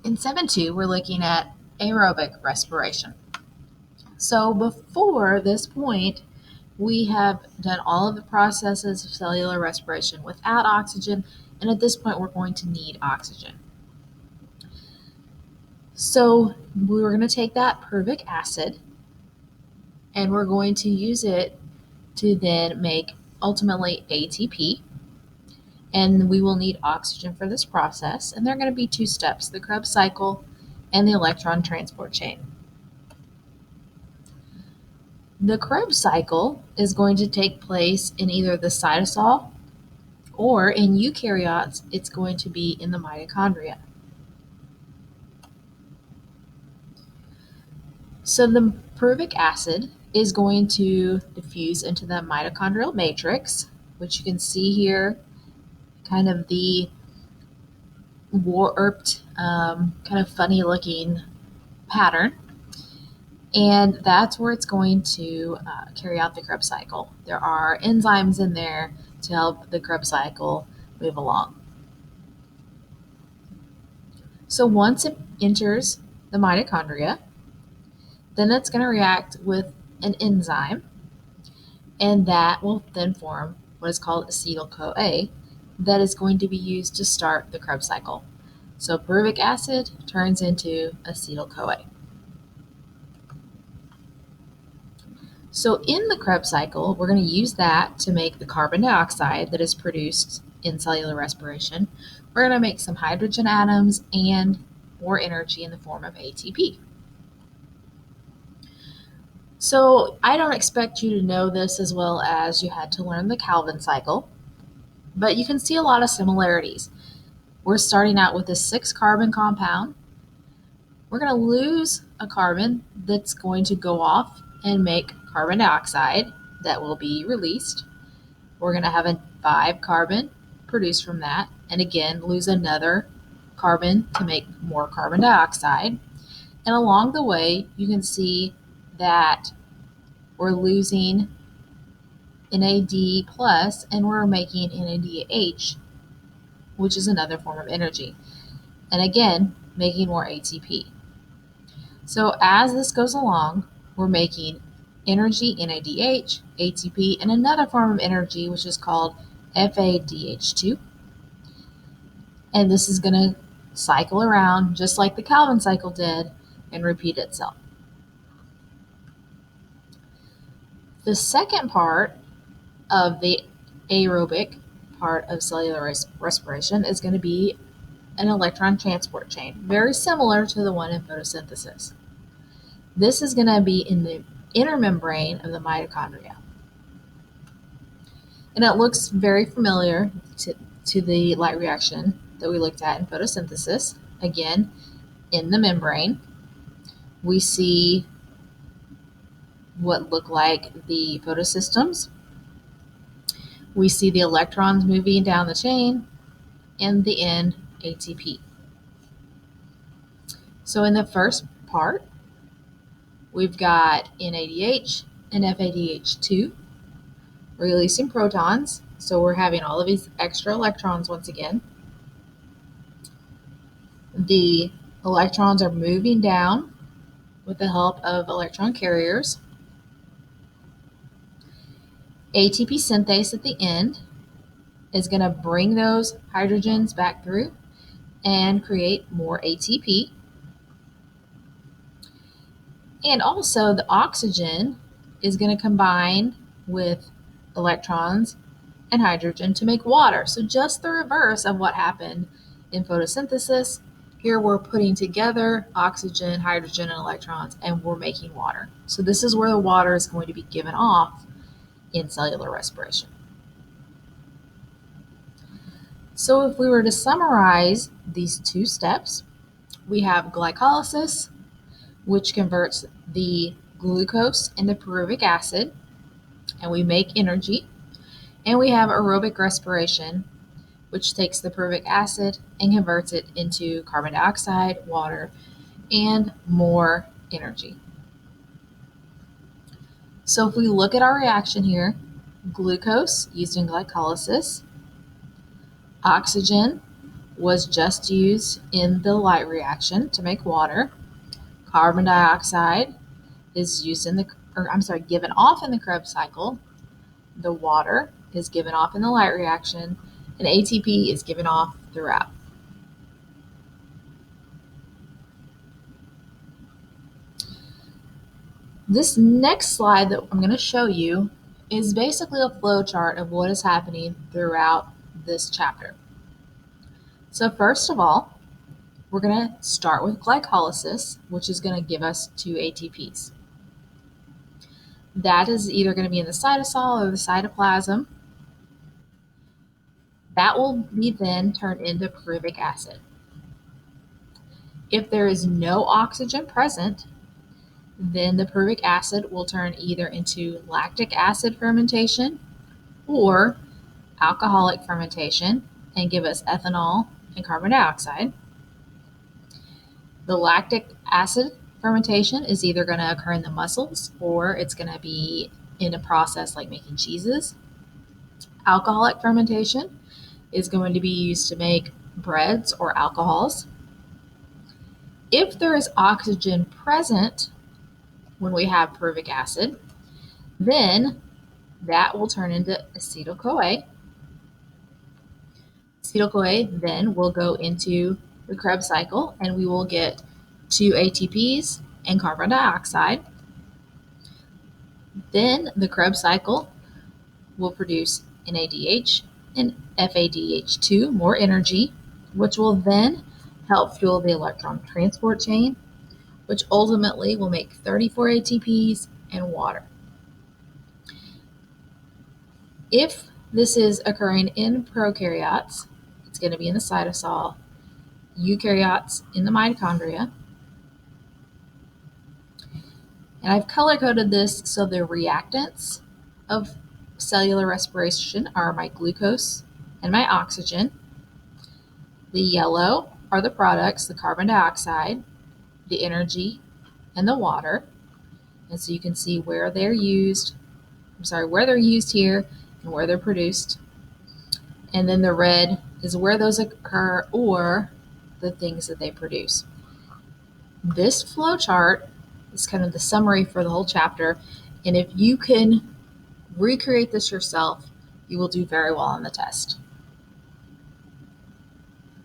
In 7.2, we're looking at aerobic respiration. So before this point, we have done all of the processes of cellular respiration without oxygen, and at this point, we're going to need oxygen. So we're going to take that pyruvic acid, and we're going to use it to then make ultimately ATP. And we will need oxygen for this process. And there are going to be two steps, the Krebs cycle and the electron transport chain. The Krebs cycle is going to take place in either the cytosol or in eukaryotes, it's going to be in the mitochondria. So the pyruvic acid is going to diffuse into the mitochondrial matrix, which you can see here, kind of the warped, kind of funny looking pattern. And that's where it's going to carry out the Krebs cycle. There are enzymes in there to help the Krebs cycle move along. So once it enters the mitochondria, then it's going to react with an enzyme, and that will then form what is called acetyl-CoA that is going to be used to start the Krebs cycle. So pyruvic acid turns into acetyl-CoA. So in the Krebs cycle, we're going to use that to make the carbon dioxide that is produced in cellular respiration. We're going to make some hydrogen atoms and more energy in the form of ATP. So I don't expect you to know this as well as you had to learn the Calvin cycle, but you can see a lot of similarities. We're starting out with a 6-carbon compound. We're going to lose a carbon that's going to go off and make carbon dioxide that will be released. We're going to have a 5-carbon produced from that, and again, lose another carbon to make more carbon dioxide. And along the way, you can see that we're losing NAD plus and we're making NADH, which is another form of energy. And again, making more ATP. So as this goes along, we're making energy, NADH, ATP, and another form of energy, which is called FADH2. And this is going to cycle around just like the Calvin cycle did and repeat itself. The second part of the aerobic part of cellular respiration is going to be an electron transport chain, very similar to the one in photosynthesis. This is going to be in the inner membrane of the mitochondria. And it looks very familiar to the light reaction that we looked at in photosynthesis. Again, in the membrane, we see what look like the photosystems. We see the electrons moving down the chain, and the end, ATP. So in the first part, we've got NADH and FADH2 releasing protons. So we're having all of these extra electrons once again. The electrons are moving down with the help of electron carriers. ATP synthase at the end is going to bring those hydrogens back through and create more ATP. And also the oxygen is going to combine with electrons and hydrogen to make water. So just the reverse of what happened in photosynthesis. Here we're putting together oxygen, hydrogen, and electrons, and we're making water. So this is where the water is going to be given off in cellular respiration. So if we were to summarize these two steps, we have glycolysis, which converts the glucose into pyruvic acid, and we make energy. And we have aerobic respiration, which takes the pyruvic acid and converts it into carbon dioxide, water, and more energy. So if we look at our reaction here, glucose used in glycolysis, oxygen was just used in the light reaction to make water. Carbon dioxide is given off in the Krebs cycle. The water is given off in the light reaction, and ATP is given off throughout. This next slide that I'm going to show you is basically a flow chart of what is happening throughout this chapter. So first of all, we're going to start with glycolysis, which is going to give us 2 ATPs. That is either going to be in the cytosol or the cytoplasm. That will be then turned into pyruvic acid. If there is no oxygen present, then the pyruvic acid will turn either into lactic acid fermentation or alcoholic fermentation and give us ethanol and carbon dioxide. The lactic acid fermentation is either going to occur in the muscles or it's going to be in a process like making cheeses. Alcoholic fermentation is going to be used to make breads or alcohols. If there is oxygen present when we have pyruvic acid, then that will turn into acetyl-CoA. Acetyl-CoA then will go into the Krebs cycle, and we will get 2 ATPs and carbon dioxide. Then the Krebs cycle will produce NADH and FADH2, more energy, which will then help fuel the electron transport chain, which ultimately will make 34 ATPs and water. If this is occurring in prokaryotes, it's going to be in the cytosol, eukaryotes in the mitochondria. And I've color-coded this so the reactants of cellular respiration are my glucose and my oxygen. The yellow are the products, the carbon dioxide, the energy, and the water. And so you can see where they're used here and where they're produced. And then the red is where those occur or the things that they produce. This flow chart is kind of the summary for the whole chapter. And if you can recreate this yourself, you will do very well on the test.